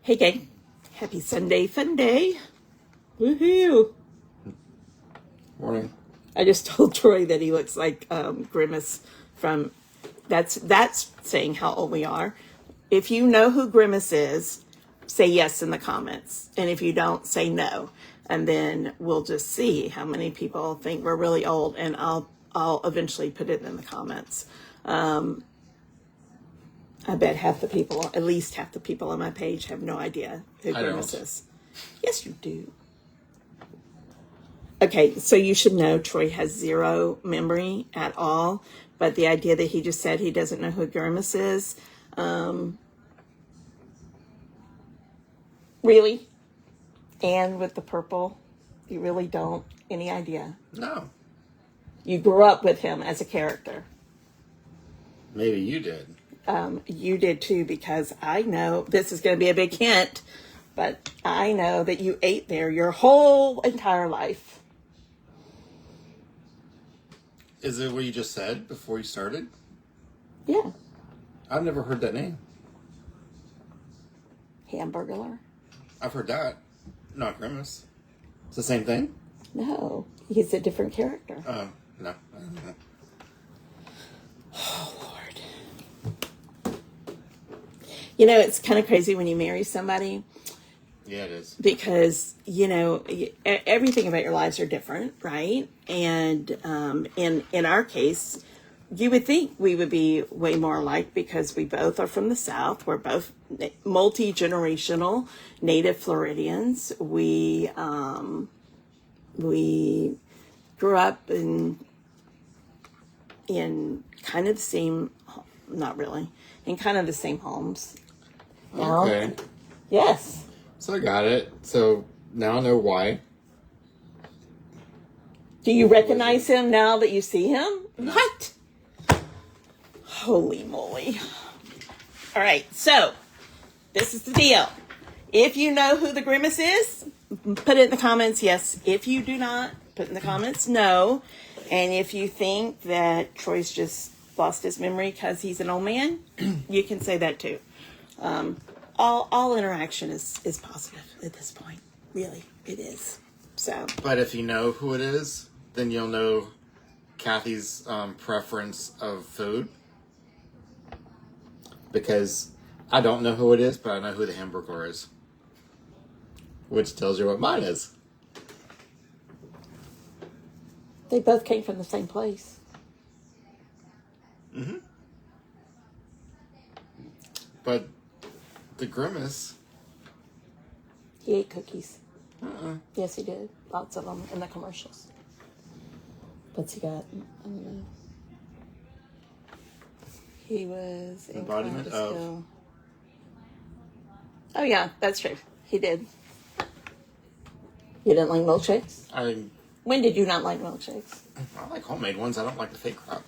Hey gang, happy Sunday, Funday. Woohoo. Morning. I just told Troy that he looks like Grimace from, that's saying how old we are. If you know who Grimace is, say yes in the comments. And if you don't, say no. And then we'll just see how many people think we're really old, and I'll eventually put it in the comments. I bet at least half the people on my page have no idea who Grimace is. Yes, you do. Okay, so you should know Troy has zero memory at all, but the idea that he just said he doesn't know who Grimace is, really? And with the purple, you really don't? Any idea? No. You grew up with him as a character. Maybe you did. You did too, because I know, this is going to be a big hint, but I know that you ate there your whole entire life. Is it what you just said before you started? Yeah. I've never heard that name. Hamburglar? I've heard that. Not Grimace. It's the same thing? No, he's a different character. No. I don't know. Oh, Lord. You know, it's kind of crazy when you marry somebody. Yeah, it is. Because, you know, everything about your lives are different, right? And in our case, you would think we would be way more alike because we both are from the South. We're both multi-generational native Floridians. We grew up in kind of the same, not really, in kind of the same homes. Now, Okay. yes. So I got it. So now I know why. Do you recognize him now that you see him? No. What? Holy moly. All right, so this is the deal. If you know who the Grimace is, put it in the comments, yes. If you do not, put in the comments, no. And if you think that Troy's just lost his memory because he's an old man, you can say that too. All interaction is positive at this point. Really, it is. So. But if you know who it is, then you'll know Kathy's preference of food. Because I don't know who it is, but I know who the Hamburglar is. Which tells you what mine is. They both came from the same place. Mm-hmm. But the Grimace... He ate cookies. Uh-uh. Yes, he did. Lots of them in the commercials. What's he got? I don't know. He was Embodiment of... Oh, yeah, that's true. He did. You didn't like milkshakes? When did you not like milkshakes? I like homemade ones. I don't like the fake crap.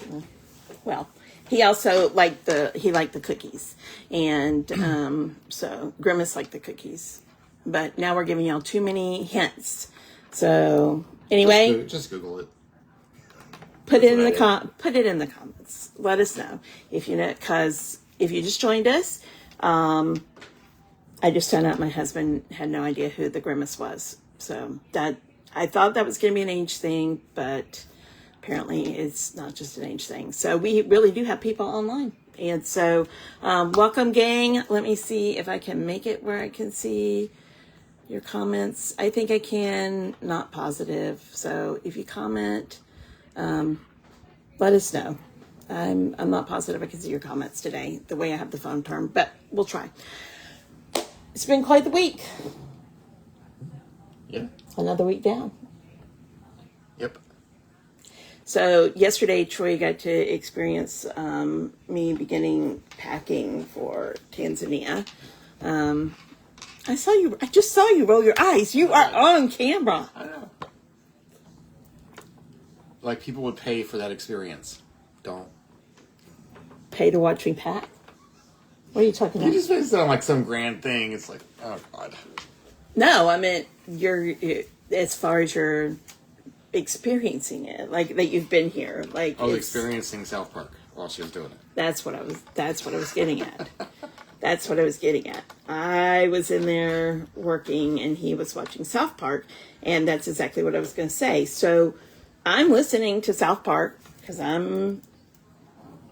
Well, he also liked the cookies. And so Grimace liked the cookies. But now we're giving y'all too many hints. So anyway, just Google it. Put it in the comments. Let us know if you know, because if you just joined us, I just found out my husband had no idea who the Grimace was. So that I thought that was going to be an age thing, but apparently it's not just an age thing. So we really do have people online. And so welcome, gang. Let me see if I can make it where I can see your comments. I think I can, not positive. So if you comment, let us know. I'm not positive I can see your comments today, the way I have the phone turned, but we'll try. It's been quite the week. Yeah. Another week down. Yep. So yesterday, Troy got to experience me beginning packing for Tanzania. I just saw you roll your eyes. You are on camera. I know. Like people would pay for that experience. Don't. Pay to watch me pack? What are you talking about? You just made it sound like some grand thing. It's like, oh God. No, I meant as far as you're experiencing it, like that you've been here, like experiencing South Park while she was doing it. That's what I was getting at. That's what I was getting at. I was in there working and he was watching South Park, and that's exactly what I was going to say. So I'm listening to South Park because I'm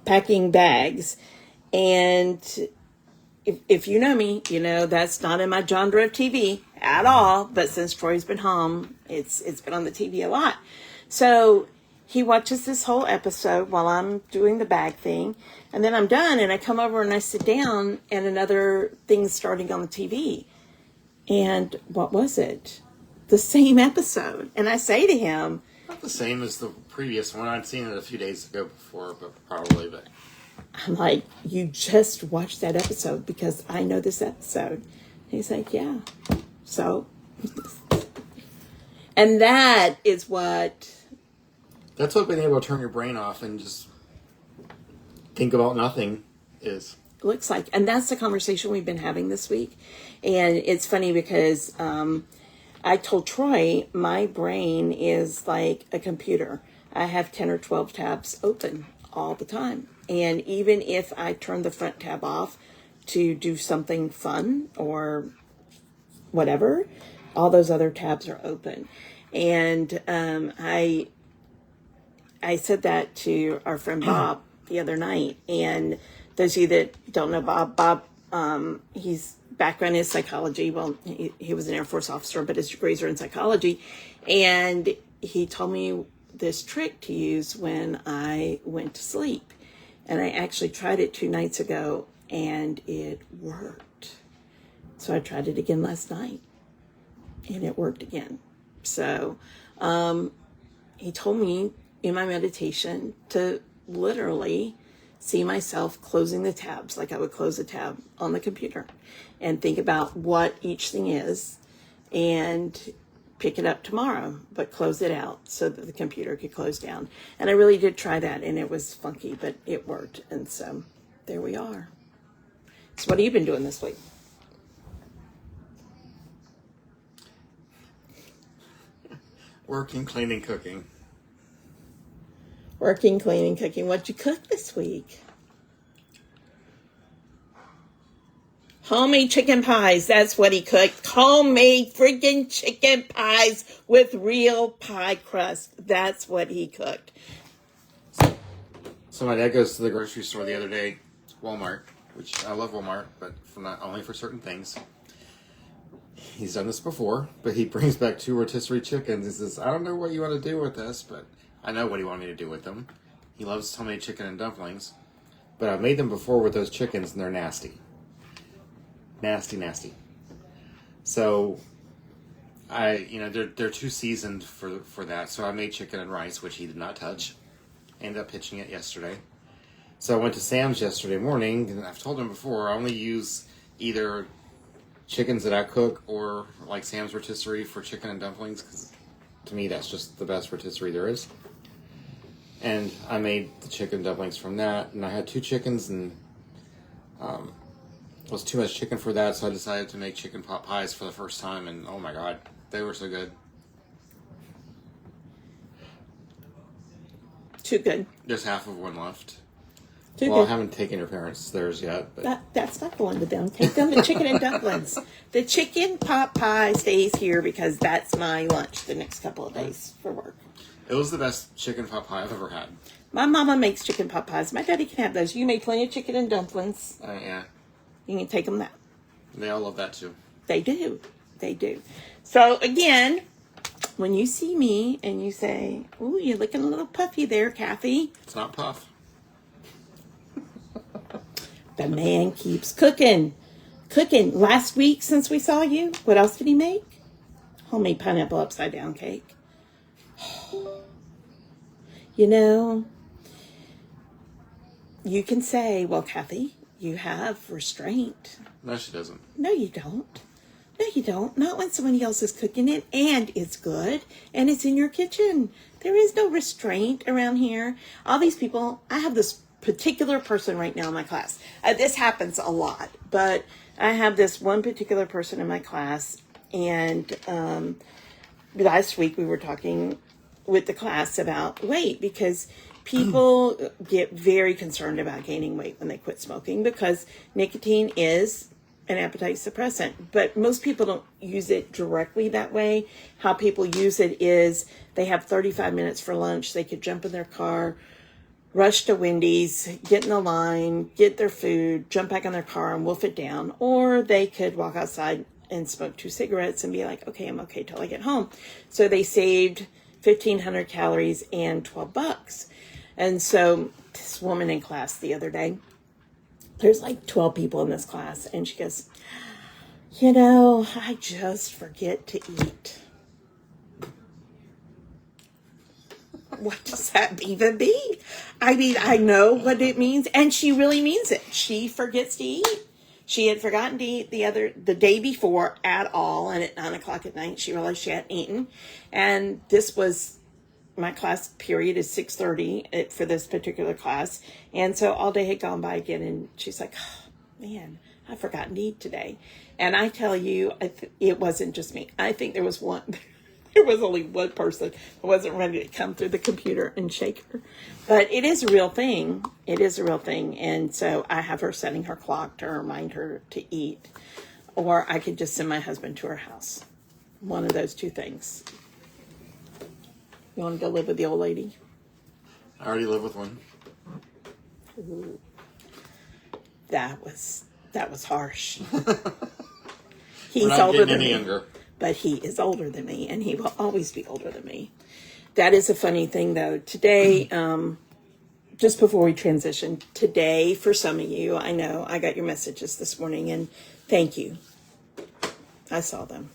packing bags, and if you know me, you know that's not in my genre of TV at all. But since Troy's been home, it's been on the TV a lot. So he watches this whole episode while I'm doing the bag thing, and then I'm done, and I come over and I sit down, and another thing's starting on the TV. And what was it? The same episode. And I say to him, Not the same as the previous one. I'd seen it a few days ago before, but probably. But I'm like, you just watched that episode because I know this episode. And he's like, yeah. So, and that is what... That's what being able to turn your brain off and just think about nothing is. Looks like. And that's the conversation we've been having this week. And it's funny because I told Troy my brain is like a computer. I have 10 or 12 tabs open all the time. And even if I turn the front tab off to do something fun or whatever, all those other tabs are open. And I said that to our friend Bob the other night. And those of you that don't know Bob, he's background is psychology. Well, he was an Air Force officer, but his degrees are in psychology. And he told me this trick to use when I went to sleep. And I actually tried it 2 nights ago, and it worked. So I tried it again last night, and it worked again. So he told me in my meditation to literally see myself closing the tabs like I would close a tab on the computer, and think about what each thing is and pick it up tomorrow, but close it out so that the computer could close down. And I really did try that, and it was funky, but it worked. And so there we are. So what have you been doing this week? Working, cleaning, cooking. Working, cleaning, cooking. What'd you cook this week? Homemade chicken pies. That's what he cooked. Homemade freaking chicken pies with real pie crust. That's what he cooked. So my dad goes to the grocery store the other day, Walmart, which I love Walmart, but for not only for certain things. He's done this before, but he brings back 2 rotisserie chickens. He says, I don't know what you want to do with this, but I know what he wanted me to do with them. He loves homemade chicken and dumplings, but I've made them before with those chickens, and they're nasty. Nasty, nasty. So, they're too seasoned for that. So I made chicken and rice, which he did not touch. Ended up pitching it yesterday. So I went to Sam's yesterday morning, and I've told him before, I only use either chickens that I cook or like Sam's rotisserie for chicken and dumplings, because to me that's just the best rotisserie there is. And I made the chicken dumplings from that, and I had 2 chickens, and it was too much chicken for that, so I decided to make chicken pot pies for the first time, and oh my god, they were so good. Too good. There's half of one left. Too Well, good. I haven't taken your parents theirs yet, but That's not going to them. Take them to chicken and dumplings. The chicken pot pie stays here because that's my lunch the next couple of days for work. it was the best chicken pot pie I've ever had. My mama makes chicken pot pies. My daddy can have those. You make plenty of chicken and dumplings. Yeah, You can take them that. they all love that too. They do. They do. So again, when you see me and you say, "Ooh, you're looking a little puffy there, Kathy," It's not puff. the man keeps cooking. Cooking. Last week, since we saw you, what else did he make? Homemade pineapple upside down cake. You know, you can say, well, Kathy, you have restraint. No, she doesn't. No, you don't. No, you don't. Not when somebody else is cooking it and it's good and it's in your kitchen. There is no restraint around here. All these people, I have this particular person right now in my class. This happens a lot, but I have this one particular person in my class, and last week we were talking with the class about weight, because people get very concerned about gaining weight when they quit smoking, because nicotine is an appetite suppressant. But most people don't use it directly that way. How people use it is they have 35 minutes for lunch. They could jump in their car, rush to Wendy's, get in the line, get their food, jump back in their car and wolf it down. Or they could walk outside and smoke 2 cigarettes and be like, okay, I'm okay till I get home. So they saved 1,500 calories and $12. And so this woman in class the other day, there's like 12 people in this class, and she goes, I just forget to eat. What does that even mean? I mean, I know what it means, and she really means it. She forgets to eat. She had forgotten to eat the day before at all, and at 9 o'clock at night, she realized she hadn't eaten. And this was, my class period is 6:30 for this particular class. And so all day had gone by again, and she's like, oh, man, I've forgotten to eat today. And I tell you, it wasn't just me. I think there was only one person who wasn't ready to come through the computer and shake her. But it is a real thing. It is a real thing. And so I have her setting her clock to remind her to eat. Or I could just send my husband to her house. One of those two things. You want to go live with the old lady? I already live with one. Ooh. That was harsh. He's We're not older getting than any me. younger. But he is older than me, and he will always be older than me. That is a funny thing, though. Today, just before we transition, today, for some of you, I know I got your messages this morning, and thank you. I saw them.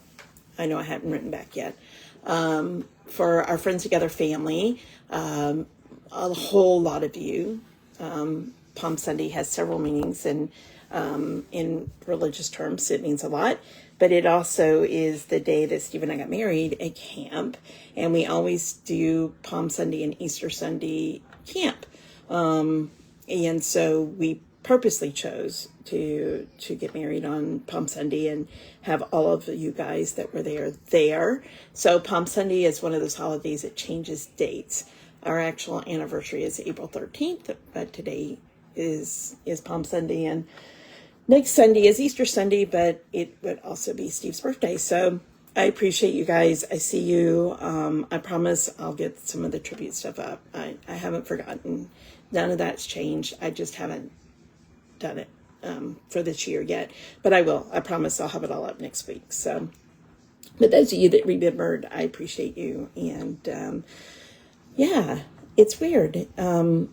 I know I haven't written back yet. For our Friends Together family, a whole lot of you. Palm Sunday has several meanings, and in religious terms, it means a lot. But it also is the day that Steve and I got married at camp. And we always do Palm Sunday and Easter Sunday camp. And so we purposely chose to get married on Palm Sunday and have all of you guys that were there. So Palm Sunday is one of those holidays that changes dates. Our actual anniversary is April 13th, but today is Palm Sunday, and next Sunday is Easter Sunday, but it would also be Steve's birthday. So I appreciate you guys. I see you. I promise I'll get some of the tribute stuff up. I haven't forgotten. None of that's changed. I just haven't done it for this year yet. But I will. I promise I'll have it all up next week. So, but those of you that remembered, I appreciate you. And yeah, it's weird.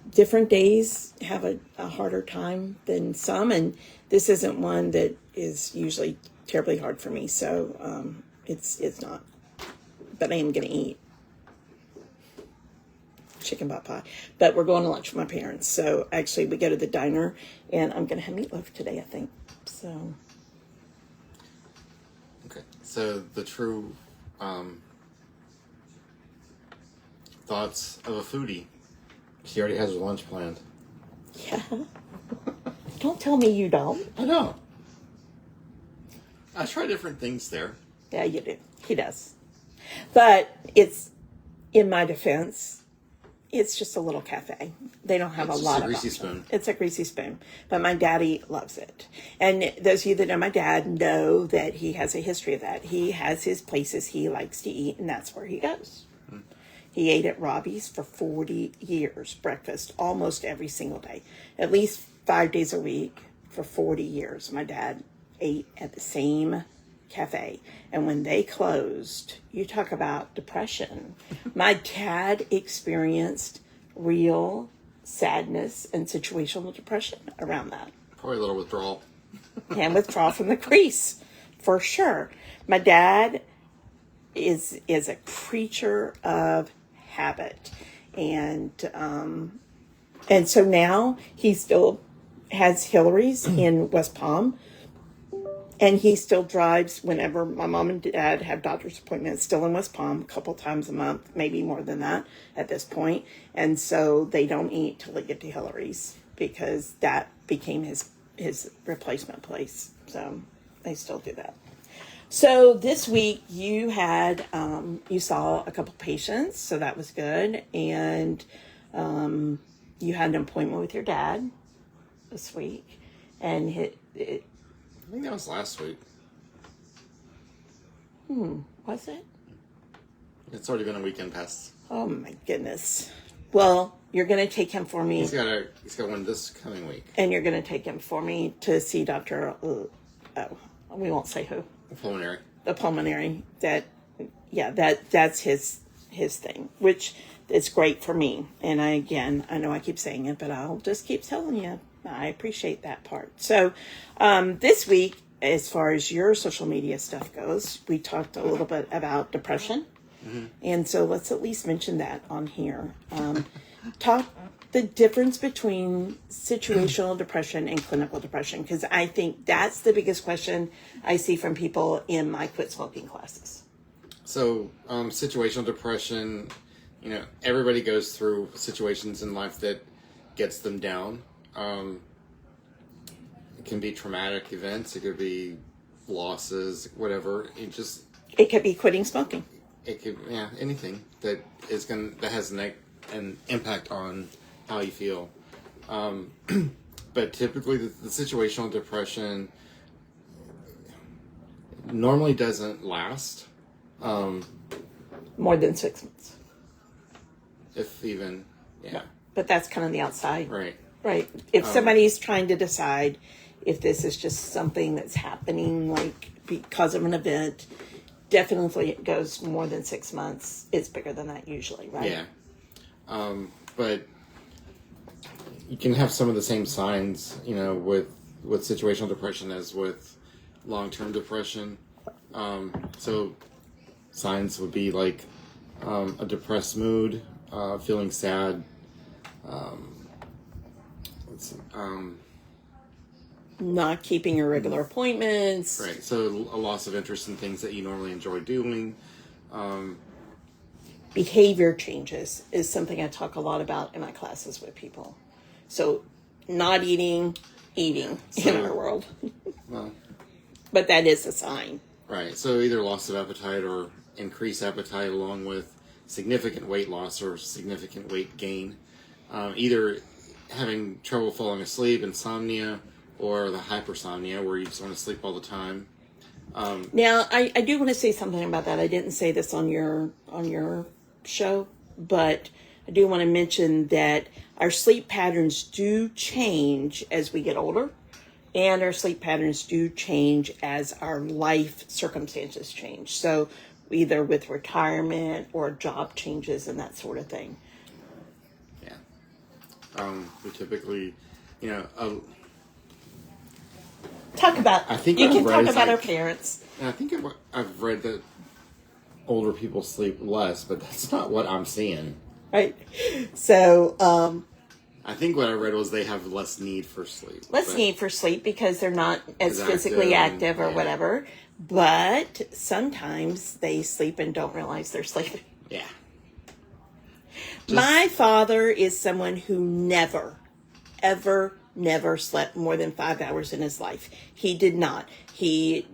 Different days have a harder time than some, and this isn't one that is usually terribly hard for me. So it's not. But I am going to eat chicken pot pie. But we're going to lunch with my parents. So actually, we go to the diner, and I'm going to have meatloaf today, I think. So. Okay. So the true thoughts of a foodie. She already has her lunch planned. Yeah. Don't tell me you don't. I know. I try different things there. Yeah, you do. He does. But it's, in my defense, it's just a little cafe. They don't have It's a just lot a of greasy options. spoon. It's a greasy spoon. But my daddy loves it. And those of you that know my dad know that he has a history of that. He has his places he likes to eat, and that's where he goes. He ate at Robbie's for 40 years, breakfast, almost every single day. At least 5 days a week for 40 years. My dad ate at the same cafe. And when they closed, you talk about depression. My dad experienced real sadness and situational depression around that. Probably a little withdrawal. And withdrawal from the crease, for sure. My dad is a creature of habit, and so now he still has Hillary's in West Palm, and he still drives whenever my mom and dad have doctor's appointments, still in West Palm, a couple times a month, maybe more than that at this point. And so they don't eat till they get to Hillary's, because that became his replacement place. So they still do that. So this week you had, you saw a couple patients, so that was good. And you had an appointment with your dad this week. And think that was last week. Was it? It's already been a weekend past. Oh my goodness. Well, you're going to take him for me. He's got one this coming week. And you're going to take him for me to see Dr. We won't say who. Pulmonary. The pulmonary. That's his thing, which is great for me. And I know I keep saying it, but I'll just keep telling you. I appreciate that part. So this week, as far as your social media stuff goes, we talked a little bit about depression. Mm-hmm. And so let's at least mention that on here. Talk the difference between situational depression and clinical depression, because I think that's the biggest question I see from people in my quit smoking classes. So situational depression, everybody goes through situations in life that gets them down. It can be traumatic events. It could be losses, whatever. It could be quitting smoking. It could, anything that has an impact on how you feel. But typically, the situational depression normally doesn't last. More than 6 months. If even, yeah. But that's kind of the outside. Right. Right. If somebody's trying to decide if this is just something that's happening, like because of an event, definitely it goes more than 6 months. It's bigger than that usually, right? Yeah. But you can have some of the same signs, with situational depression as with long-term depression. So signs would be like a depressed mood, feeling sad, not keeping your regular appointments. Right. So a loss of interest in things that you normally enjoy doing. Behavior changes is something I talk a lot about in my classes with people. So not eating in our world. Well, but that is a sign. Right. So either loss of appetite or increased appetite along with significant weight loss or significant weight gain. Either having trouble falling asleep, insomnia, or the hypersomnia where you just want to sleep all the time. Now, I do want to say something about that. I didn't say this on your show, but I do want to mention that our sleep patterns do change as we get older, and our sleep patterns do change as our life circumstances change. So either with retirement or job changes and that sort of thing. Yeah. We typically, talk about. I think you what can I've talk read about is our parents. I think I've read that older people sleep less, but that's not what I'm seeing. Right. So, I think what I read was they have less need for sleep. Less need for sleep because they're not as physically active or whatever. But sometimes they sleep and don't realize they're sleeping. Yeah. My father is someone who never slept more than 5 hours in his life. He did not. He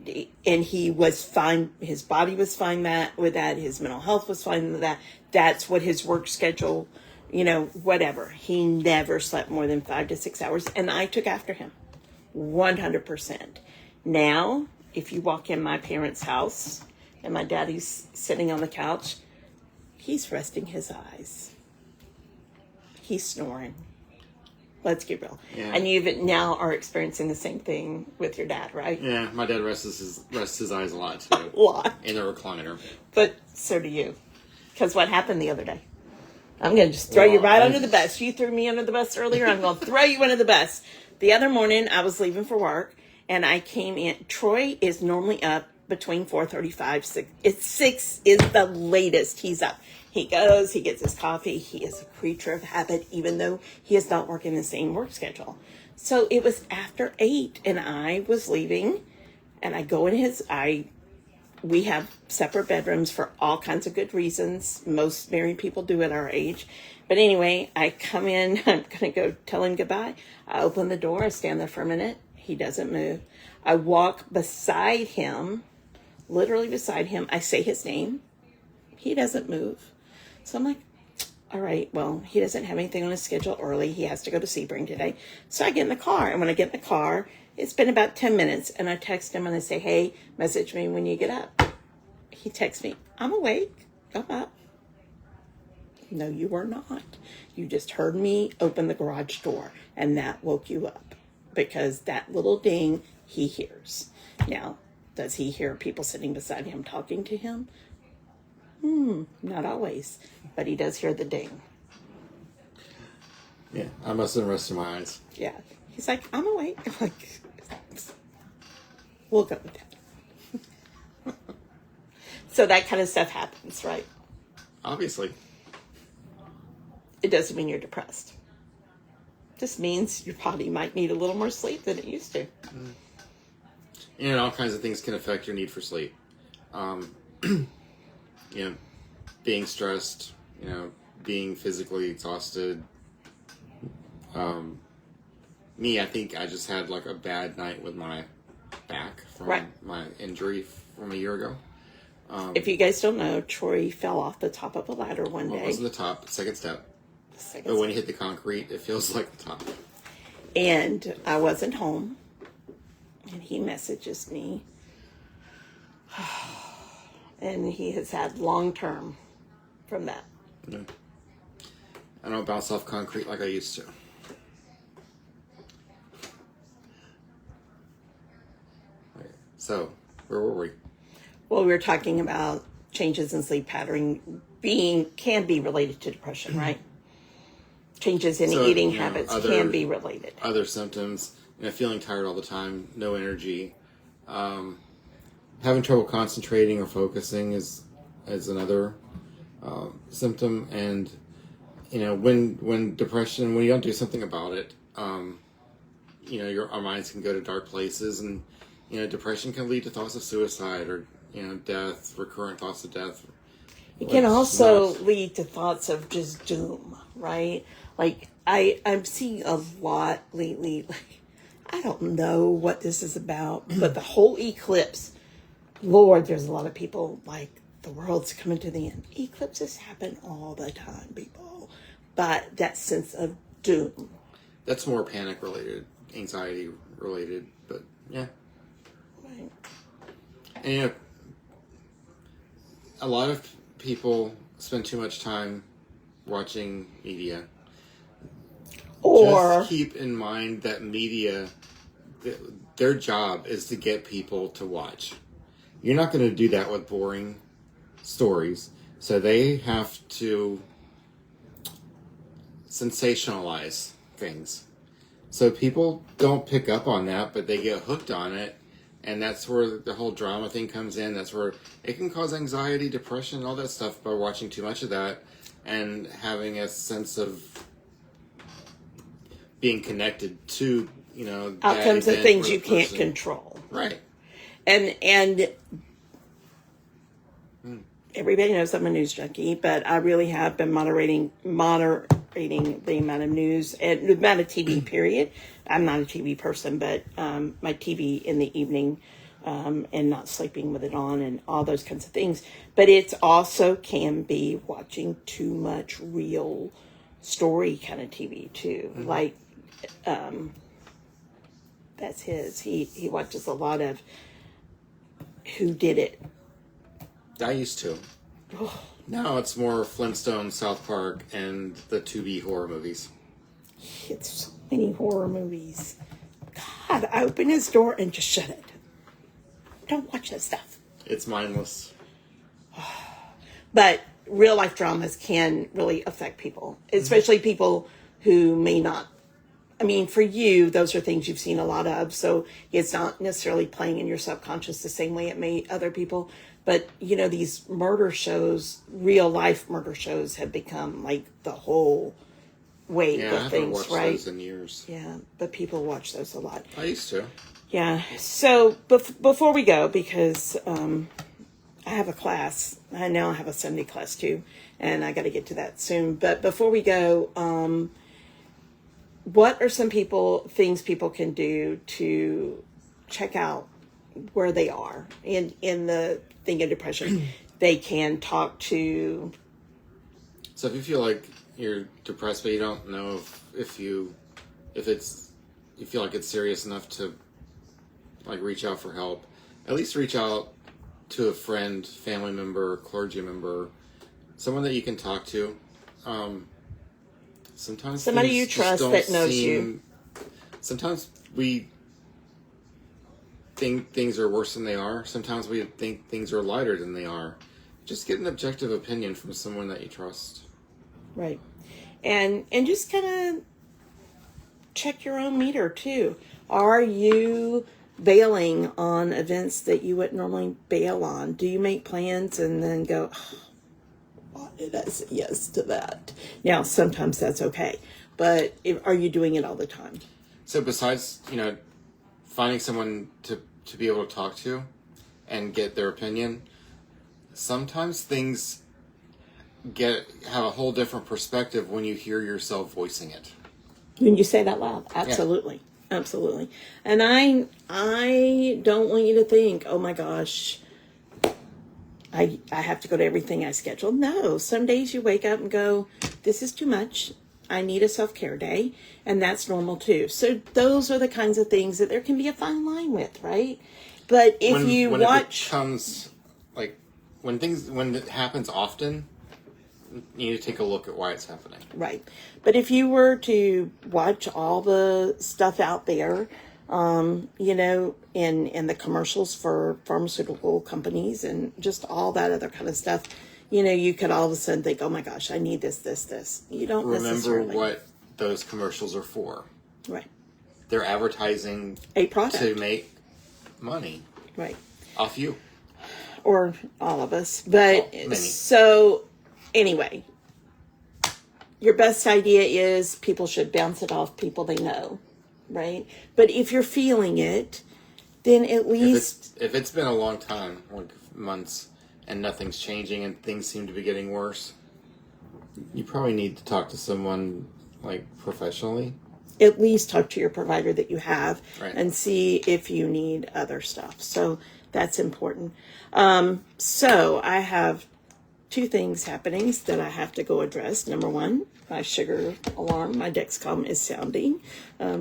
was fine. His body was fine with that. His mental health was fine with that. That's what his work schedule, whatever. He never slept more than 5 to 6 hours. And I took after him 100%. Now, if you walk in my parents' house and my daddy's sitting on the couch, he's resting his eyes. He's snoring. Let's get real. Yeah. And you now are experiencing the same thing with your dad, right? Yeah, my dad rests his eyes a lot too. A lot. In the recliner. But so do you. Because what happened the other day? I'm going to just throw you right under the bus. You threw me under the bus earlier. I'm going to throw you under the bus. The other morning, I was leaving for work, and I came in. Troy is normally up between 4:35, 6. It's 6 is the latest he's up. He goes, he gets his coffee. He is a creature of habit, even though he is not working the same work schedule. So it was after 8, and I was leaving, and I go in we have separate bedrooms for all kinds of good reasons. Most married people do at our age. But anyway, I come in, I'm going to go tell him goodbye. I open the door, I stand there for a minute. He doesn't move. I walk beside him, literally beside him. I say his name. He doesn't move. So I'm like, all right, well, he doesn't have anything on his schedule early. He has to go to Sebring today. So I get in the car. And when I get in the car, it's been about 10 minutes. And I text him and I say, hey, message me when you get up. He texts me, I'm awake. I'm up. No, you were not. You just heard me open the garage door. And that woke you up. Because that little ding, he hears. Now, does he hear people sitting beside him talking to him? Not always, but he does hear the ding. Yeah, I must have rested my eyes. Yeah. He's like, I'm awake. I'm like, we'll go with that. So that kind of stuff happens, right? Obviously. It doesn't mean you're depressed. It just means your body might need a little more sleep than it used to. And all kinds of things can affect your need for sleep. Being stressed, being physically exhausted. I think I just had like a bad night with my back from my injury from a year ago. If you guys don't know, Troy fell off the top of a ladder one day. It wasn't the top, second step. But when you hit the concrete, it feels like the top. And I wasn't home. And he messages me. And he has had long term from that. Yeah. I don't bounce off concrete like I used to. Okay. So, where were we? Well, we were talking about changes in sleep pattern can be related to depression, right? Changes in eating habits can be related. Other symptoms, feeling tired all the time, no energy, having trouble concentrating or focusing is another symptom. And when depression, when you don't do something about it, our minds can go to dark places, and depression can lead to thoughts of suicide or death, recurrent thoughts of death. It can also lead to thoughts of just doom, right? Like I'm seeing a lot lately. Like, I don't know what this is about, but the whole eclipse, Lord, there's a lot of people like the world's coming to the end. Eclipses happen all the time, people. But that sense of doom. That's more panic related, anxiety related, but yeah. Right. And a lot of people spend too much time watching media. Or just keep in mind that media, their job is to get people to watch. You're not going to do that with boring stories. So they have to sensationalize things. So people don't pick up on that, but they get hooked on it. And that's where the whole drama thing comes in. That's where it can cause anxiety, depression, all that stuff by watching too much of that and having a sense of being connected to, outcomes of things you can't control. Right. And everybody knows I'm a news junkie, but I really have been moderating the amount of news and the amount of TV, period. I'm not a TV person, but my TV in the evening and not sleeping with it on and all those kinds of things. But it's also can be watching too much real story kind of TV too. Mm-hmm. Like, that's his. He watches a lot of Who Did It. I used to. Now it's more Flintstones, South Park, and the 2B horror movies. It's so many horror movies. God, I open his door and just shut it. Don't watch that stuff. It's mindless. But real life dramas can really affect people, especially people who may not. I mean, for you, those are things you've seen a lot of, so it's not necessarily playing in your subconscious the same way it may other people. But, these murder shows, real life murder shows have become like the whole way of things, right? I haven't watched those in years. Yeah, but people watch those a lot. I used to. Yeah, so before we go, because I have a class, I now have a Sunday class too, and I got to get to that soon. But before we go, what are some things people can do to check out where they are in the thing of depression? They can talk to So if you feel like you're depressed, but you don't know if you feel like it's serious enough to like reach out for help, at least reach out to a friend, family member, clergy member, someone that you can talk to. Sometimes somebody you trust that knows you. Sometimes we think things are worse than they are. Sometimes we think things are lighter than they are. Just get an objective opinion from someone that you trust. Right. And just kind of check your own meter too. Are you bailing on events that you wouldn't normally bail on? Do you make plans and then go, oh, why did I say yes to that? Now, sometimes that's okay. But are you doing it all the time? So besides, finding someone to be able to talk to and get their opinion, sometimes things have a whole different perspective when you hear yourself voicing it. When you say that loud, absolutely. Yeah. Absolutely. And I don't want you to think, oh my gosh, I have to go to everything I scheduled. No, some days you wake up and go, this is too much. I need a self-care day, and that's normal too. So those are the kinds of things that there can be a fine line with, right? But if when it becomes like when it happens often, you need to take a look at why it's happening. Right. But if you were to watch all the stuff out there, in the commercials for pharmaceutical companies and just all that other kind of stuff, you could all of a sudden think, oh my gosh, I need this. You don't remember what those commercials are for. Right. They're advertising a product to make money. Right. Off you. Or all of us. But so anyway, your best idea is people should bounce it off people they know, right? But if you're feeling it, then at least... If it's been a long time, like months, and nothing's changing and things seem to be getting worse, you probably need to talk to someone, like, professionally. At least talk to your provider that you have, right, and see if you need other stuff. So that's important. So I have two things happening that I have to go address. Number one, my sugar alarm, my Dexcom is sounding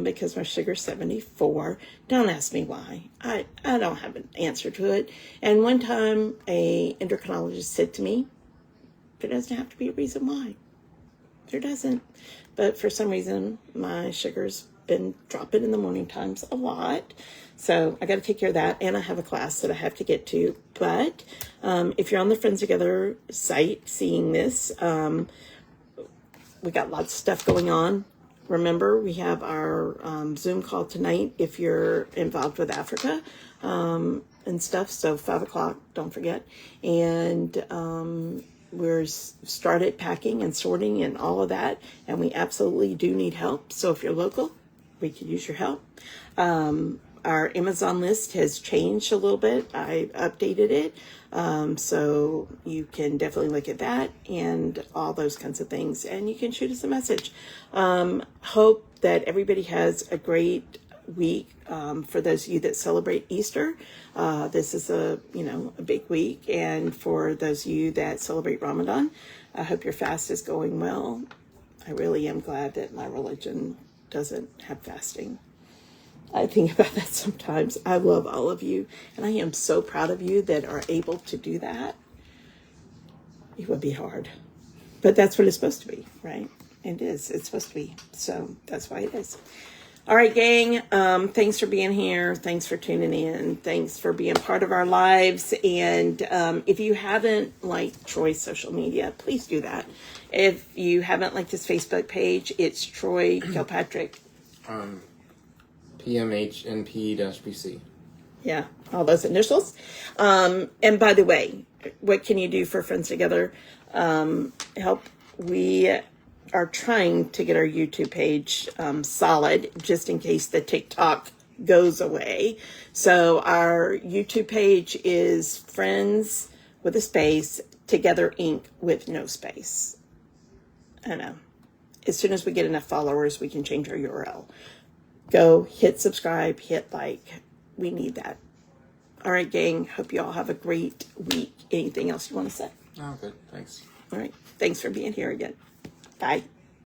because my sugar's 74. Don't ask me why. I don't have an answer to it. And one time a endocrinologist said to me, there doesn't have to be a reason why. There doesn't. But for some reason, my sugar's been dropping in the morning times a lot. So I got to take care of that. And I have a class that I have to get to. But if you're on the Friends Together site seeing this, we got lots of stuff going on. Remember, we have our Zoom call tonight if you're involved with Africa and stuff. So 5 o'clock, don't forget. And we're started packing and sorting and all of that. And we absolutely do need help. So if you're local, we could use your help. Our Amazon list has changed a little bit. I updated it. So you can definitely look at that and all those kinds of things. And you can shoot us a message. Hope that everybody has a great week. For those of you that celebrate Easter, this is a big week. And for those of you that celebrate Ramadan, I hope your fast is going well. I really am glad that my religion doesn't have fasting. I think about that sometimes. I love all of you, and I am so proud of you that are able to do that. It would be hard, but that's what it's supposed to be, right? It is. It's supposed to be. So that's why it is. All right, gang. Thanks for being here. Thanks for tuning in. Thanks for being part of our lives. And if you haven't liked Troy's social media, please do that. If you haven't liked his Facebook page, it's Troy Kilpatrick. PMHNP-BC. Yeah, all those initials. And by the way, what can you do for Friends Together? Help. We are trying to get our YouTube page solid, just in case the TikTok goes away. So our YouTube page is Friends with a space, Together Inc. with no space. I know. As soon as we get enough followers, we can change our URL. Go hit subscribe, hit like. We need that. All right, gang. Hope you all have a great week. Anything else you want to say? Oh, good. Thanks. All right. Thanks for being here again. Bye.